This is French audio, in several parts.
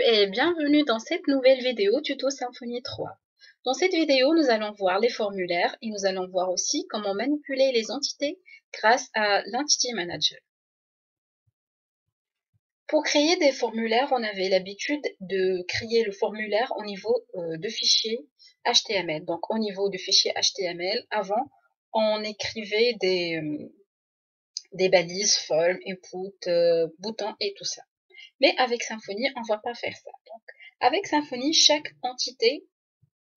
et bienvenue dans cette nouvelle vidéo tuto Symfony 3. Dans cette vidéo, nous allons voir les formulaires et nous allons voir aussi comment manipuler les entités grâce à l'Entity Manager. Pour créer des formulaires, on avait l'habitude de créer le formulaire au niveau de fichiers HTML. Donc au niveau du fichier HTML, avant, on écrivait des balises, form, input, boutons et tout ça. Mais avec Symfony, on ne va pas faire ça. Donc, avec Symfony, chaque entité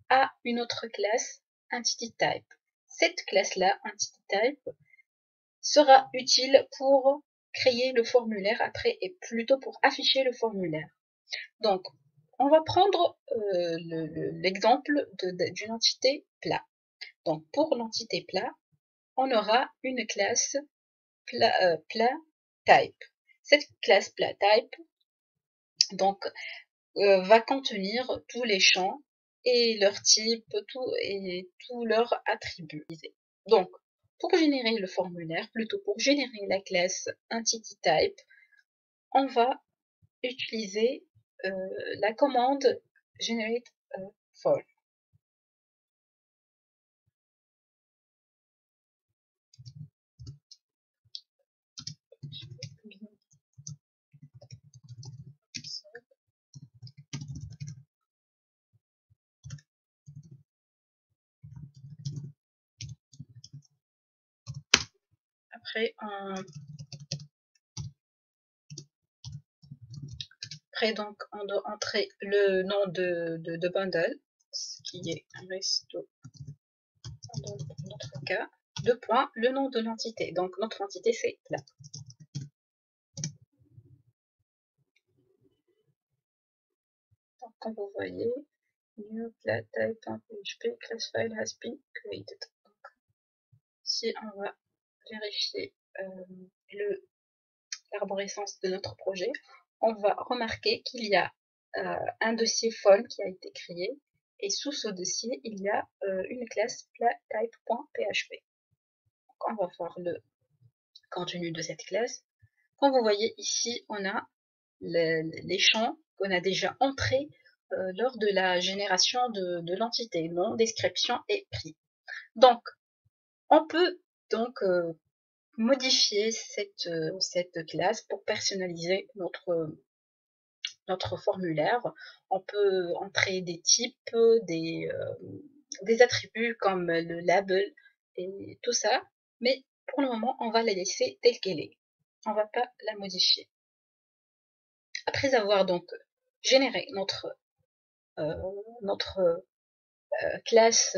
a une autre classe Entity Type. Cette classe-là, Entity Type, sera utile pour créer le formulaire après et plutôt pour afficher le formulaire. Donc, on va prendre l'exemple d'une entité plat. Donc, pour l'entité plat, on aura une classe plat type. Cette classe plat type, donc, va contenir tous les champs et leurs types, tous leurs attributs. Donc, pour générer le formulaire, plutôt pour générer la classe Entity Type, on va utiliser la commande generate form. Après, donc, on doit entrer le nom de bundle, ce qui est un resto dans notre cas. Deux points, le nom de l'entité. Donc, notre entité, c'est plat. Donc, comme vous voyez, new plat type.php class file has been created. Donc, si on va vérifier l'arborescence de notre projet, on va remarquer qu'il y a un dossier form qui a été créé et sous ce dossier, il y a une classe plattype.php. Donc, on va voir le contenu de cette classe. Comme vous voyez ici, on a les champs qu'on a déjà entrés lors de la génération de l'entité, nom, description et prix. Donc, on peut donc modifier cette classe pour personnaliser notre formulaire. On peut entrer des types, des attributs comme le label et tout ça, mais pour le moment, on va la laisser telle qu'elle est. On ne va pas la modifier. Après avoir donc généré notre classe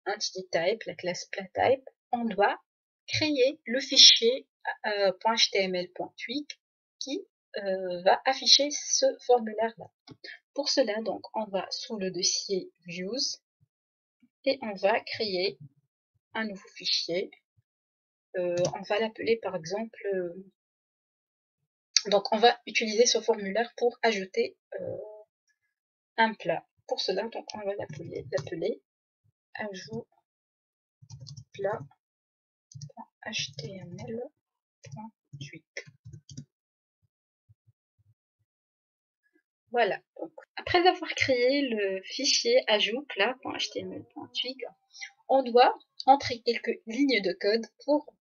Entity Type, la classe platType, on doit créer le fichier .html.twig qui va afficher ce formulaire-là. Pour cela, donc, on va sous le dossier Views et on va créer un nouveau fichier. On va l'appeler par exemple. Donc, on va utiliser ce formulaire pour ajouter un plat. Pour cela, donc, on va l'appeler ajout plat.html.twig. Voilà. Donc, après avoir créé le fichier ajout plat.html.twig, on doit entrer quelques lignes de code pour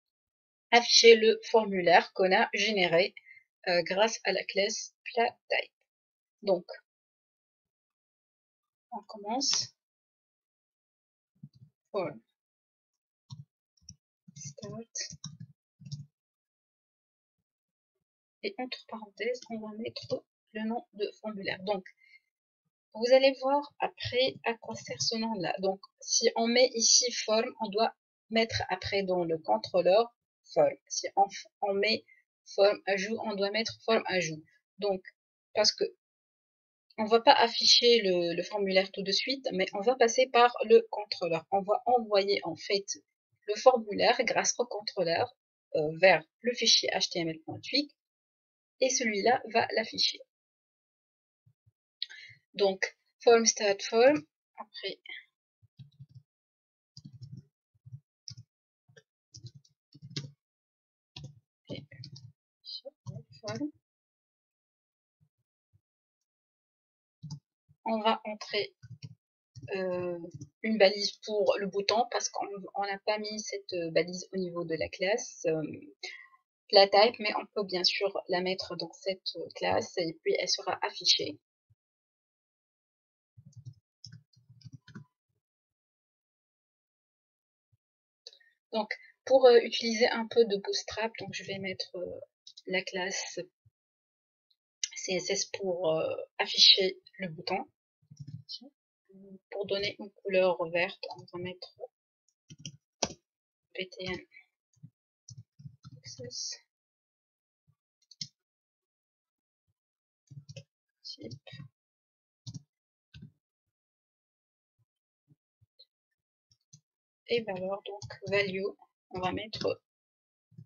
afficher le formulaire qu'on a généré grâce à la classe platType. Donc, on commence. Form. Start. Et entre parenthèses, on va mettre le nom de formulaire. Donc, vous allez voir après à quoi sert ce nom-là. Donc, si on met ici form, on doit mettre après dans le contrôleur form. Si on met form ajout, on doit mettre form ajout. Donc, parce que on va pas afficher le formulaire tout de suite, mais on va passer par le contrôleur. On va envoyer en fait le formulaire grâce au contrôleur vers le fichier html.twig et celui-là va l'afficher. Donc, form start form, après form. on va entrer une balise pour le bouton parce qu'on n'a pas mis cette balise au niveau de la classe la type, mais on peut bien sûr la mettre dans cette classe et puis elle sera affichée. Donc pour utiliser un peu de Bootstrap, donc je vais mettre la classe CSS pour afficher le bouton. Pour donner une couleur verte, on va mettre PTN CSS. Et valeur, donc value, on va mettre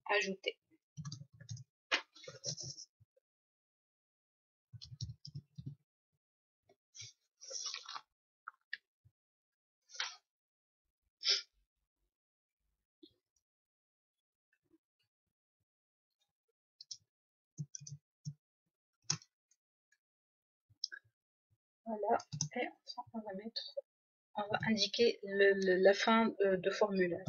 ajouter. Voilà, et enfin on va indiquer la fin de formulaire.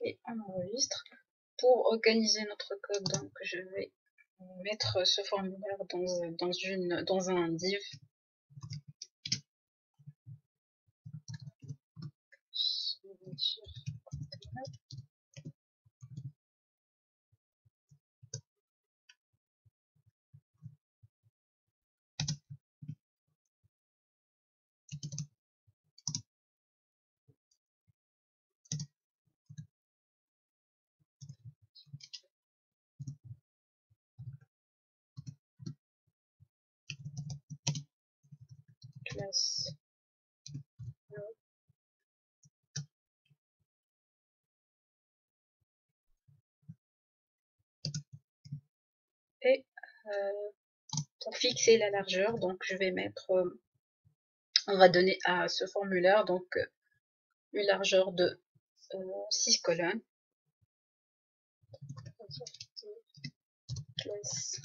Et on enregistre. Pour organiser notre code, donc je vais mettre ce formulaire dans un div. Classe. Et pour fixer la largeur, donc je vais mettre, on va donner à ce formulaire donc une largeur de 6 colonnes. Classe.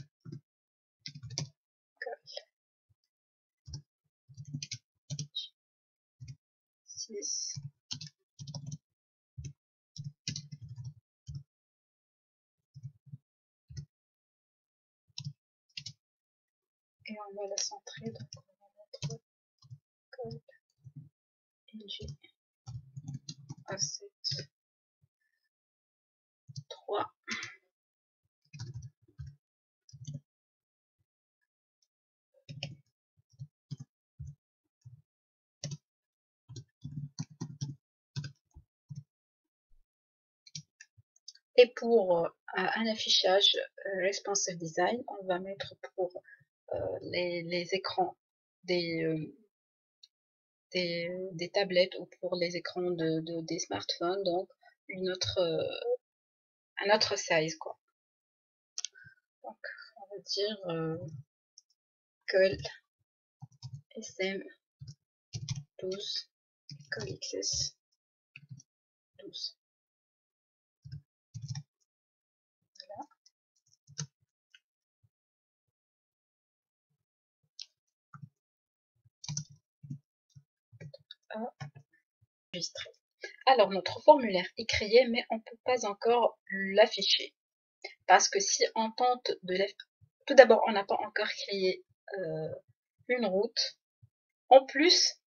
6. Et on va la centrer, donc on va mettre code ng A7 3. Et pour un affichage responsive design, on va mettre pour les écrans des tablettes ou pour les écrans des smartphones, donc un autre size quoi. Donc on va dire col SM12 col XS12. Voilà. Enregistré. Alors notre formulaire est créé, mais on ne peut pas encore l'afficher. Parce que si on tente de tout d'abord, on n'a pas encore créé une route. En plus,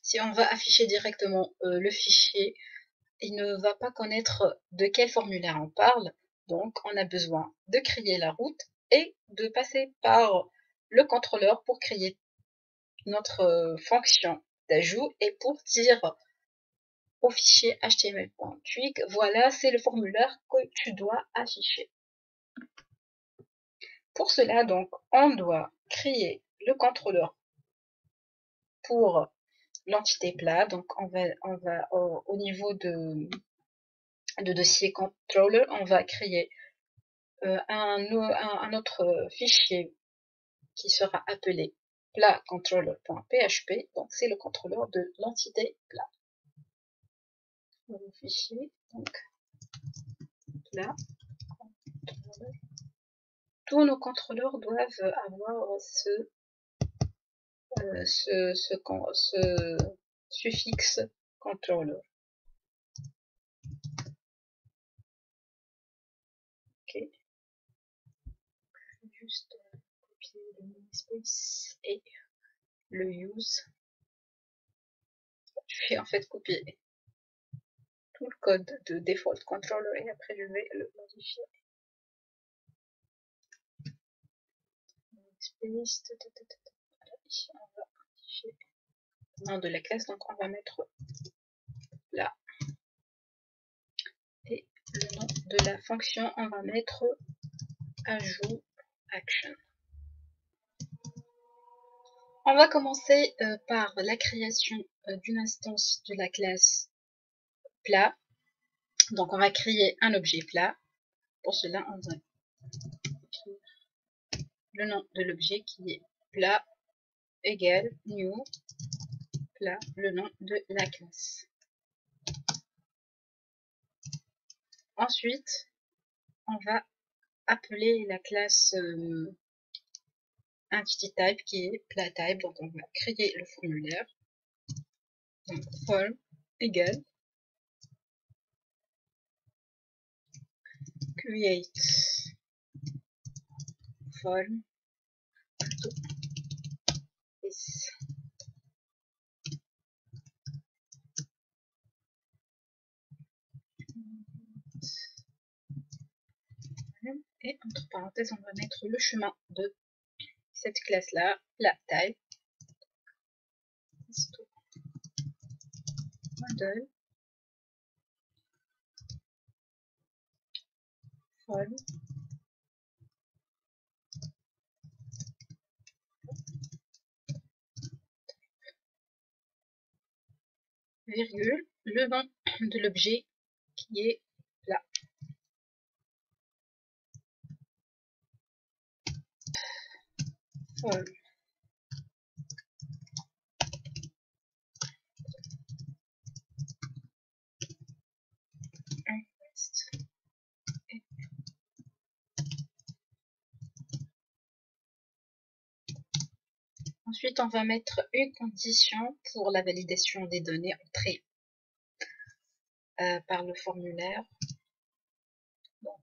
si on va afficher directement le fichier, il ne va pas connaître de quel formulaire on parle. Donc, on a besoin de créer la route et de passer par le contrôleur pour créer notre fonction d'ajout et pour dire au fichier html.twig, voilà, c'est le formulaire que tu dois afficher. Pour cela, donc, on doit créer le contrôleur pour l'entité plat. Donc, on va au niveau de dossier controller, on va créer un autre fichier qui sera appelé plat controller.php, donc c'est le contrôleur de l'entité plat. Le fichier, donc plat controller. Tous nos contrôleurs doivent avoir ce suffixe controller. Ok. Juste copier le namespace et le use. Je vais en fait copier tout le code de default controller et après je vais le modifier. Namespace, ici on va modifier le nom de la classe, donc on va mettre là. Et le nom de la fonction, on va mettre ajout action. On va commencer par la création d'une instance de la classe plat. Donc on va créer un objet plat. Pour cela, on va écrire le nom de l'objet qui est plat égale new plat, le nom de la classe. Ensuite, on va appeler la classe entity type qui est plat type. Donc on va créer le formulaire. Donc form égale create form is et entre parenthèses on va mettre le chemin de cette classe là, plat type model form virgule le nom de l'objet qui est plat. Form Ensuite, on va mettre une condition pour la validation des données entrées par le formulaire. Donc,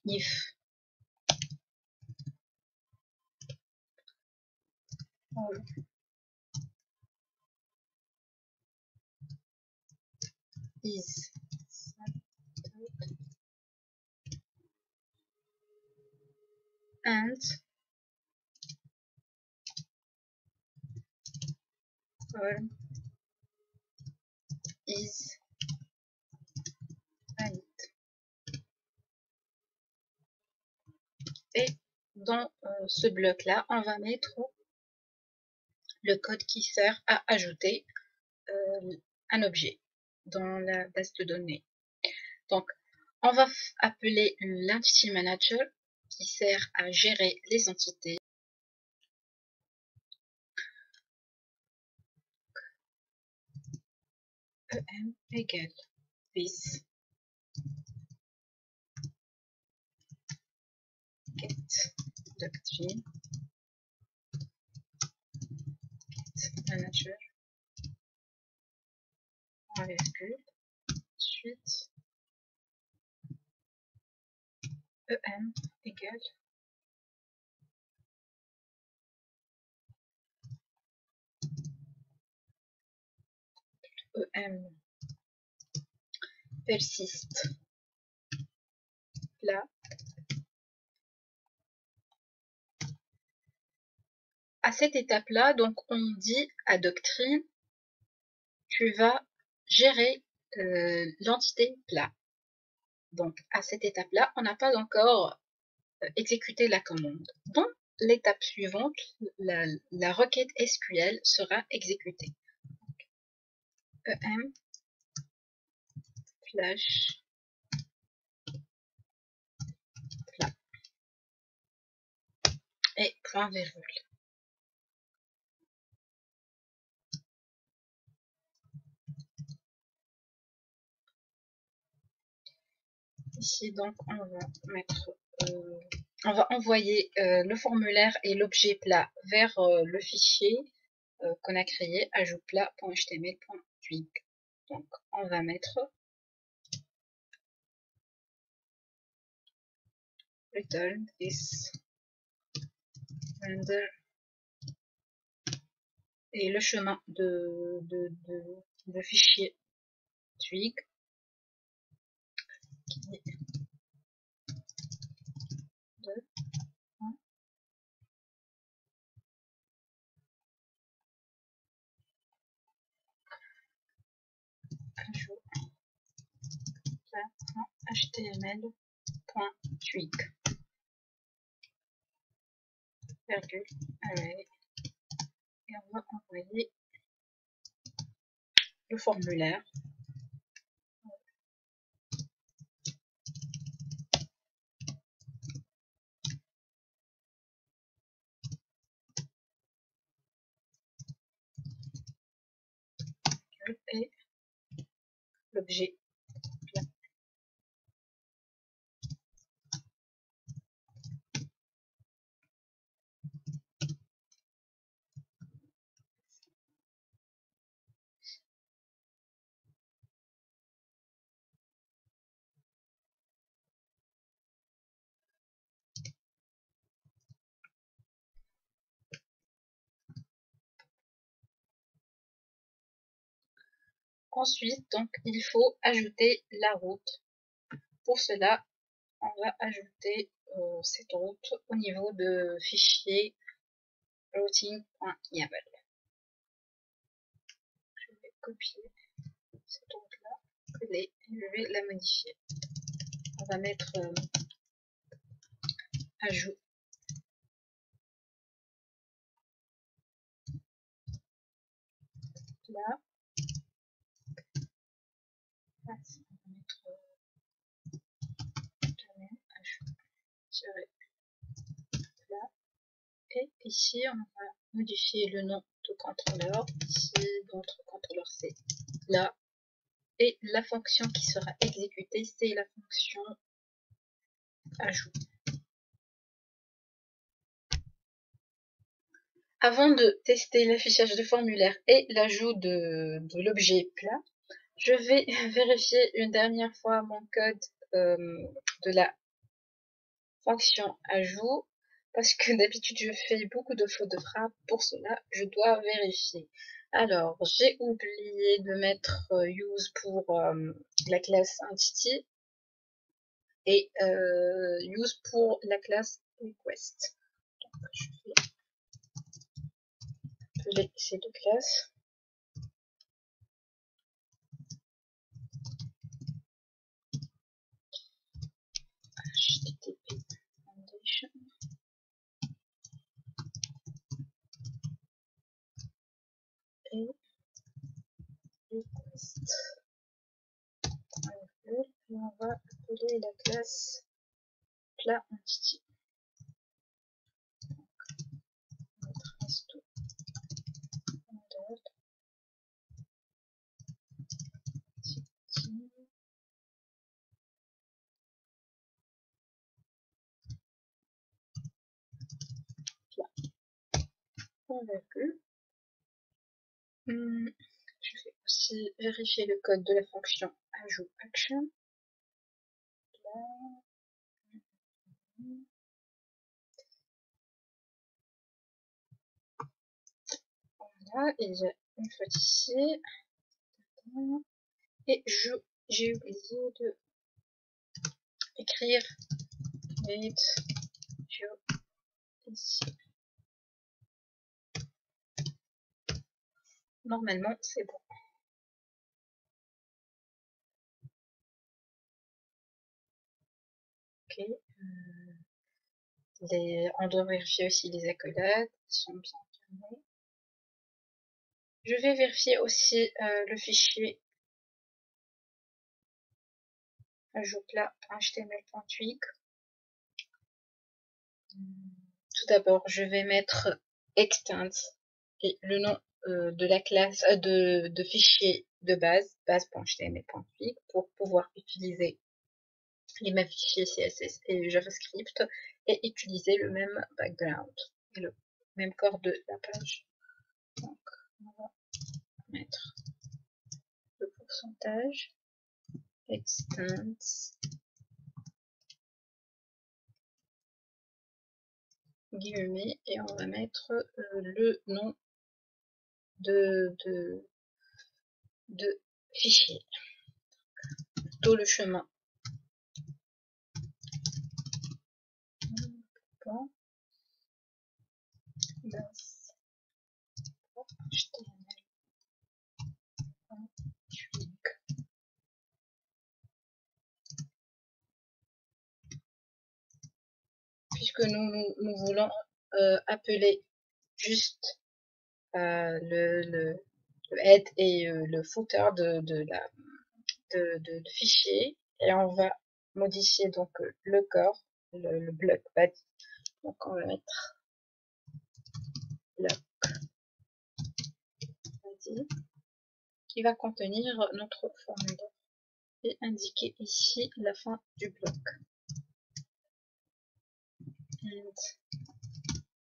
if is and form is valid. Et dans ce bloc-là, on va mettre le code qui sert à ajouter un objet dans la base de données. Donc, on va appeler l'entity manager qui sert à gérer les entités. EM égale this get doctrine get manager en virgule suite EM égale EM persiste là. À cette étape-là, donc on dit à Doctrine, tu vas gérer l'entité plat. Donc à cette étape-là, on n'a pas encore exécuté la commande. Dans l'étape suivante, la requête SQL sera exécutée. Donc, EM flash plat et point virgule. ici, donc on va mettre, on va envoyer le formulaire et l'objet plat vers le fichier qu'on a créé, ajout plat.html.twig. Donc on va mettre return this render et le chemin de fichier twig qui est de ajout plat.html.twig virgule array et on va envoyer le formulaire. Et l'objet plat. Ensuite, donc, il faut ajouter la route. Pour cela, on va ajouter cette route au niveau de fichier routing.yaml. Je vais copier cette route-là, coller, et je vais la modifier. On va mettre ajout là. On va mettre ajout là. Et ici, on va modifier le nom de contrôleur. Ici, notre contrôleur, c'est là. Et la fonction qui sera exécutée, c'est la fonction ajout. Avant de tester l'affichage de formulaire et l'ajout de l'objet plat, je vais vérifier une dernière fois mon code de la fonction ajout, parce que d'habitude je fais beaucoup de fautes de frappe. Pour cela, je dois vérifier. Alors, j'ai oublié de mettre use pour la classe entity et use pour la classe request. Donc, je vais appeler ces deux classes. HTTP Foundation et request. Et on va appeler la classe plat entity. On trace tout. Convaincu. Je vais aussi vérifier le code de la fonction ajout action. Voilà, et j'ai une faute ici. Et j'ai oublié de écrire create ici. Normalement, c'est bon. Ok. On doit vérifier aussi les accolades, ils sont bien fermés. Je vais vérifier aussi le fichier ajout plat.html.twig. Tout d'abord, je vais mettre extend et le nom de la classe de fichier de base, base.html.twig, pour pouvoir utiliser les mêmes fichiers CSS et JavaScript et utiliser le même background et le même corps de la page. Donc, on va mettre le pourcentage, extends, guillemets, et on va mettre le nom de fichier. Plutôt le chemin. Bon. Puisque nous voulons appeler juste le head et le footer de fichier, et on va modifier donc le corps, le bloc body. Donc on va mettre bloc body qui va contenir notre formulaire et indiquer ici la fin du bloc. And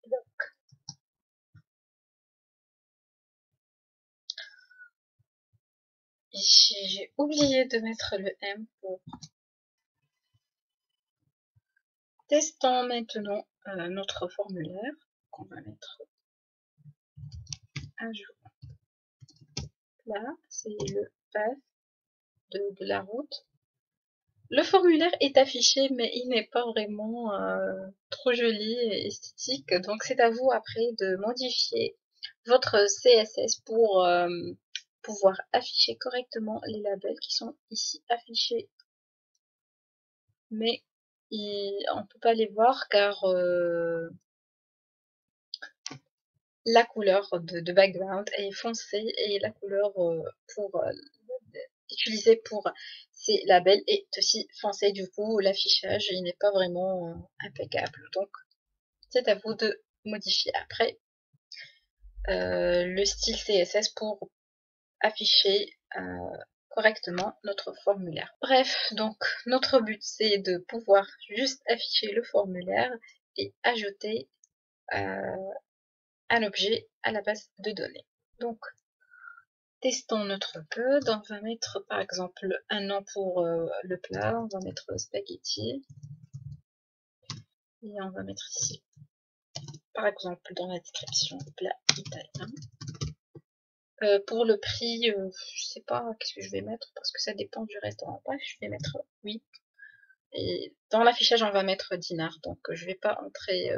bloc. Ici j'ai oublié de mettre le M pour testons maintenant notre formulaire. Donc on va mettre un jour. Là, c'est le path de la route. Le formulaire est affiché, mais il n'est pas vraiment trop joli et esthétique. Donc c'est à vous après de modifier votre CSS pour pouvoir afficher correctement les labels qui sont ici affichés. Mais on ne peut pas les voir car la couleur de background est foncée et la couleur utilisée pour ces labels est aussi foncée. Du coup, l'affichage il n'est pas vraiment impeccable. Donc, c'est à vous de modifier après le style CSS pour afficher correctement notre formulaire. Bref, donc notre but c'est de pouvoir juste afficher le formulaire et ajouter un objet à la base de données. Donc, testons notre code. On va mettre par exemple un nom pour le plat. On va mettre spaghetti. Et on va mettre ici, par exemple, dans la description, plat italien. Pour le prix, je sais pas qu'est-ce que je vais mettre parce que ça dépend du restaurant. Bref, je vais mettre 8. Et dans l'affichage, on va mettre dinar. Donc, je vais pas entrer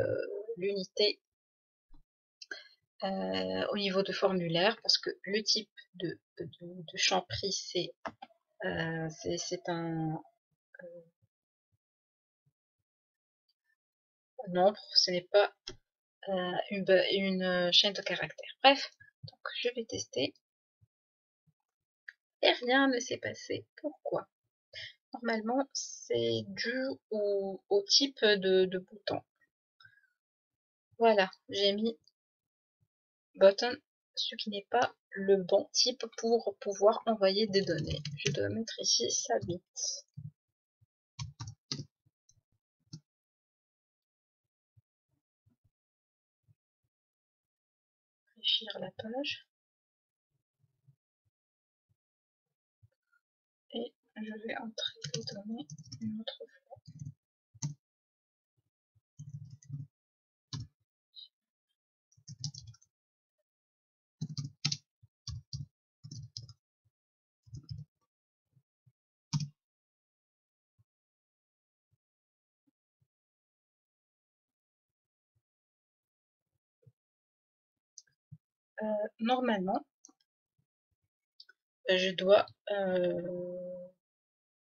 l'unité au niveau de formulaire parce que le type de champ prix c'est un nombre, ce n'est pas une chaîne de caractères. Bref, donc je vais tester et rien ne s'est passé. Pourquoi? Normalement c'est dû au type de bouton. Voilà, j'ai mis button, ce qui n'est pas le bon type pour pouvoir envoyer des données. Je dois mettre ici submit. Réfléchir la page. Et je vais entrer les données une autre fois. Normalement, je dois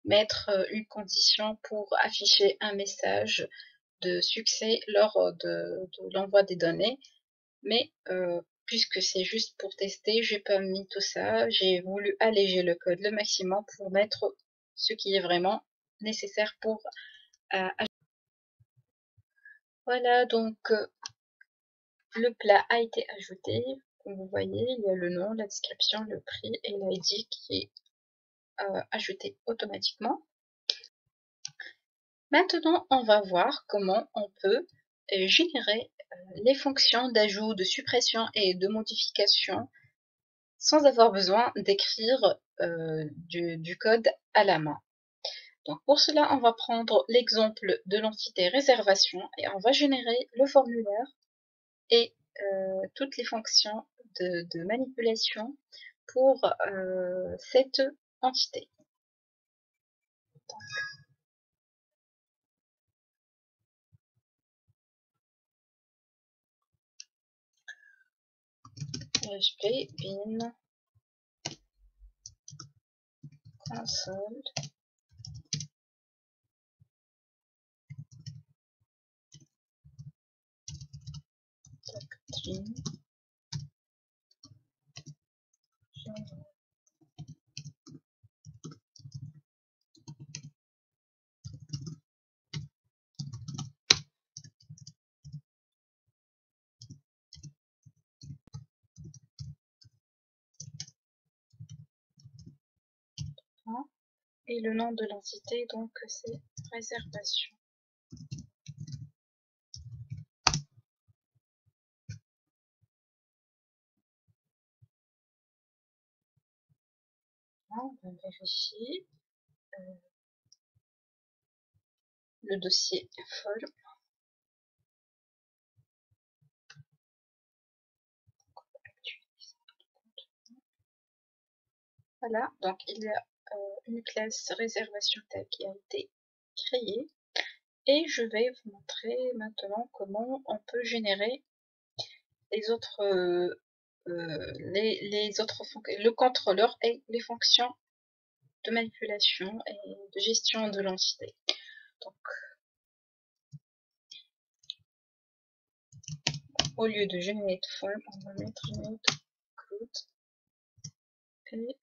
mettre une condition pour afficher un message de succès lors de l'envoi des données. Mais puisque c'est juste pour tester, j'ai pas mis tout ça. J'ai voulu alléger le code le maximum pour mettre ce qui est vraiment nécessaire pour voilà, donc le plat a été ajouté. Comme vous voyez, il y a le nom, la description, le prix et l'ID qui est ajouté automatiquement. Maintenant, on va voir comment on peut générer les fonctions d'ajout, de suppression et de modification sans avoir besoin d'écrire du code à la main. Donc pour cela, on va prendre l'exemple de l'entité réservation et on va générer le formulaire et toutes les fonctions de manipulation pour cette entité. PHP bin console doctrine et le nom de l'entité, donc c'est réservation. On va vérifier. Le dossier infol. Voilà, donc il y a une classe réservation tag qui a été créée et je vais vous montrer maintenant comment on peut générer les autres le contrôleur et les fonctions de manipulation et de gestion de l'entité. Donc au lieu de generate form, on va mettre generate code et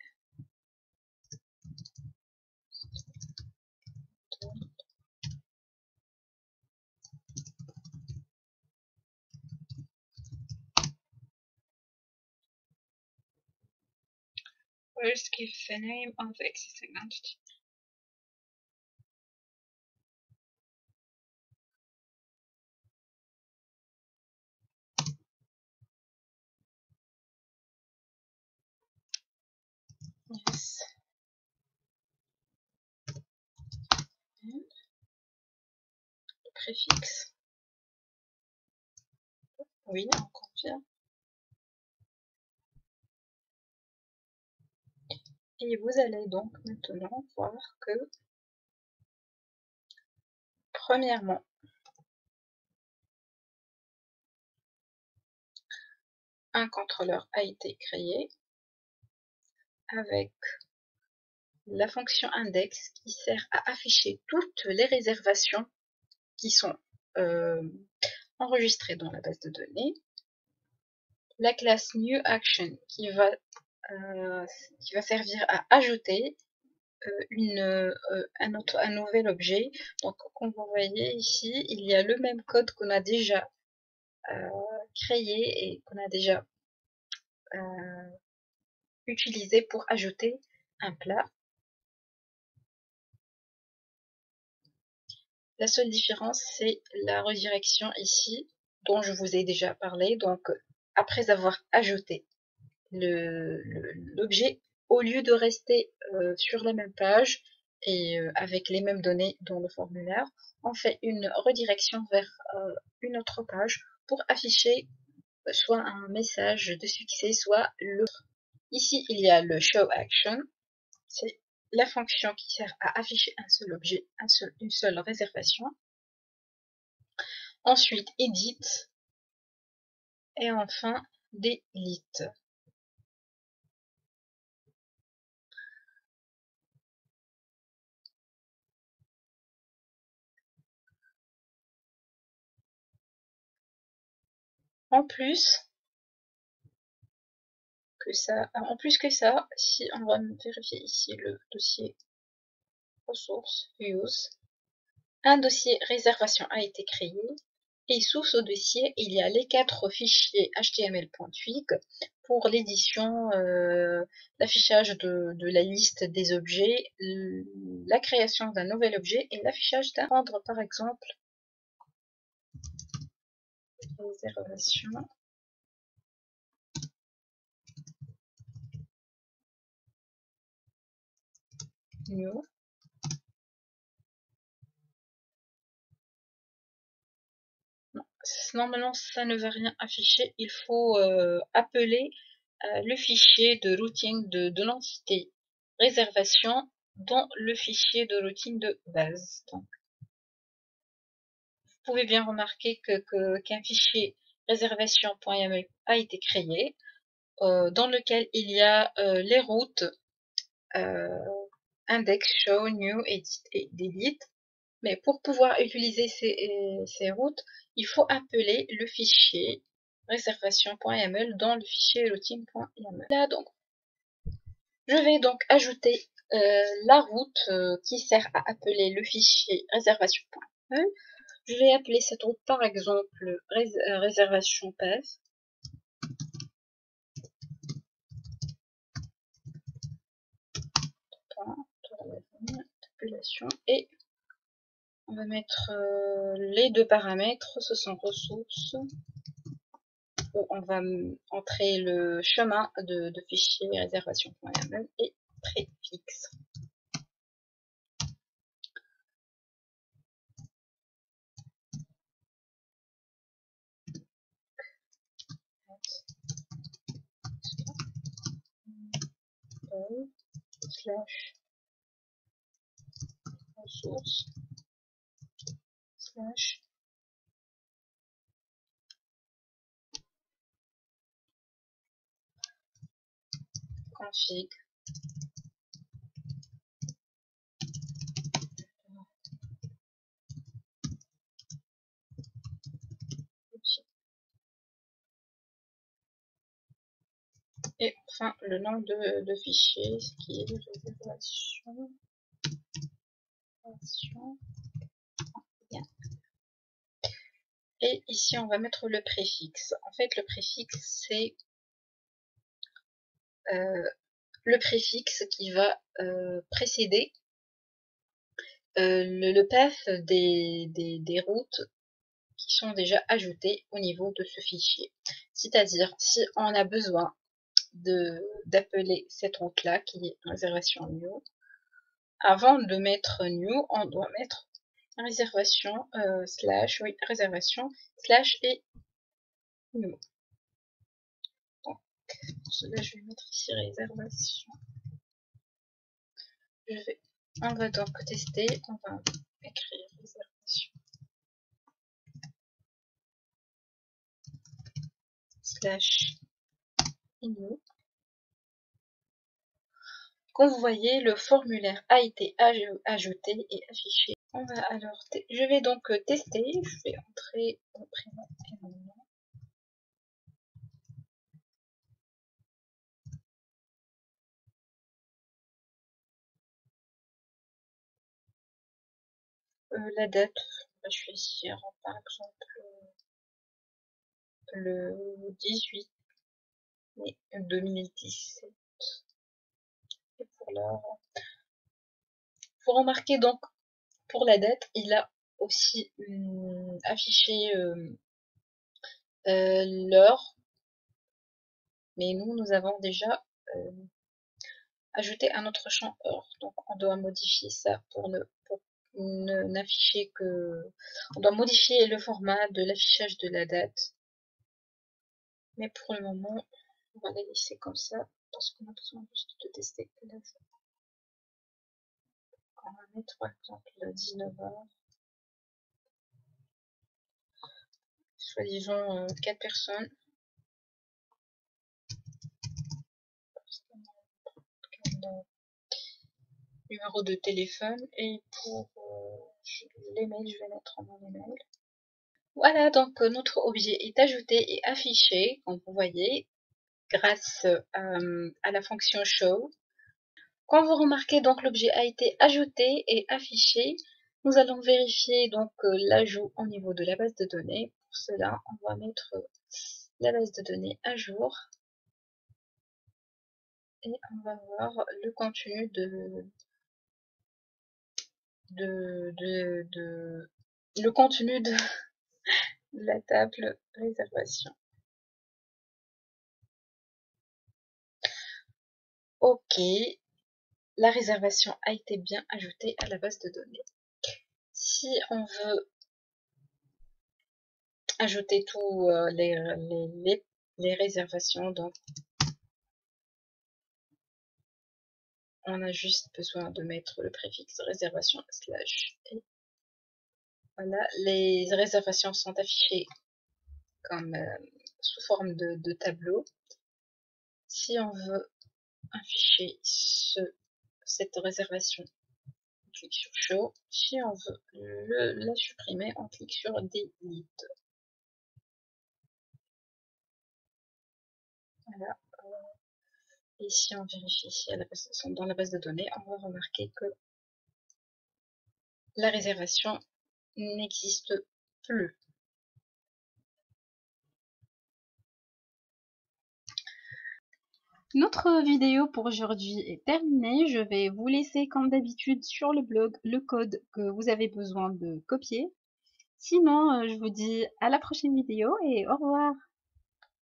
first give the name of the existing entity. Yes. Le préfixe. Oui, on confirme. Et vous allez donc maintenant voir que, premièrement, un contrôleur a été créé avec la fonction index qui sert à afficher toutes les réservations qui sont enregistrées dans la base de données. La classe newAction qui va servir à ajouter un nouvel objet. Donc comme vous voyez ici, il y a le même code qu'on a déjà créé et qu'on a déjà utilisé pour ajouter un plat. La seule différence, c'est la redirection ici, dont je vous ai déjà parlé. Donc, après avoir ajouté l'objet, au lieu de rester sur la même page et avec les mêmes données dans le formulaire, on fait une redirection vers une autre page pour afficher soit un message de succès, soit l'autre. Ici, il y a le show action. C'est la fonction qui sert à afficher un seul objet, une seule réservation. Ensuite, edit. Et enfin, delete. En plus que ça, si on va vérifier ici le dossier ressources use, un dossier réservation a été créé Et sous ce dossier, il y a les 4 fichiers html.twig pour l'édition, l'affichage de la liste des objets, la création d'un nouvel objet et l'affichage d'un ordre, par exemple, réservation. New. Normalement, ça ne va rien afficher. Il faut appeler le fichier de routing de l'entité réservation dans le fichier de routing de base. Donc, vous pouvez bien remarquer qu'un fichier réservation.yaml a été créé, dans lequel il y a les routes index, show, new, edit et delete. Mais pour pouvoir utiliser ces routes, il faut appeler le fichier réservation.yaml dans le fichier routing.yaml. Là, donc, je vais donc ajouter la route qui sert à appeler le fichier réservation.yaml. Je vais appeler cette route par exemple réservation path. Et on va mettre les 2 paramètres, ce sont ressources, où on va entrer le chemin de fichier réservation.yaml et préfixe. Slash ressources slash config et enfin le nom de fichier, ce qui est réservation. Et ici on va mettre le préfixe. En fait le préfixe c'est le préfixe qui va précéder le path des routes qui sont déjà ajoutées au niveau de ce fichier. C'est-à-dire, si on a besoin d'appeler cette route-là, qui est réservation new, avant de mettre new, on doit mettre réservation slash, oui, réservation slash et new. Donc, pour cela, je vais mettre ici réservation. On va donc tester, on va écrire réservation slash new. Comme vous voyez, le formulaire a été ajouté et affiché. On va alors, je vais donc tester. Je vais entrer mon prénom et mon nom. La date, je vais ici, par exemple, le 18 mai 2017. Et pour l'heure, vous remarquez donc, pour la date, il a aussi affiché l'heure, mais nous avons déjà ajouté un autre champ heure, donc on doit modifier ça pour n'afficher que, on doit modifier le format de l'affichage de la date, mais pour le moment on va les laisser comme ça parce qu'on a besoin juste de tester la date. On va mettre par exemple 19h, soit disons 4 personnes. Numéro de téléphone et pour les mails, je vais mettre mon email. Voilà, donc notre objet est ajouté et affiché, comme vous voyez, grâce à la fonction show. Quand vous remarquez donc l'objet a été ajouté et affiché, nous allons vérifier donc l'ajout au niveau de la base de données. Pour cela, on va mettre la base de données à jour et on va voir le contenu le contenu de la table réservation. Ok, la réservation a été bien ajoutée à la base de données. Si on veut ajouter tous les réservations, donc on a juste besoin de mettre le préfixe réservation / et voilà, les réservations sont affichées comme sous forme de tableau. Si on veut afficher cette réservation, on clique sur Show. Si on veut la supprimer, on clique sur Delete. Voilà. Et si on vérifie ici dans la base de données, on va remarquer que la réservation n'existe plus. Notre vidéo pour aujourd'hui est terminée. Je vais vous laisser comme d'habitude sur le blog le code que vous avez besoin de copier. Sinon, je vous dis à la prochaine vidéo et au revoir.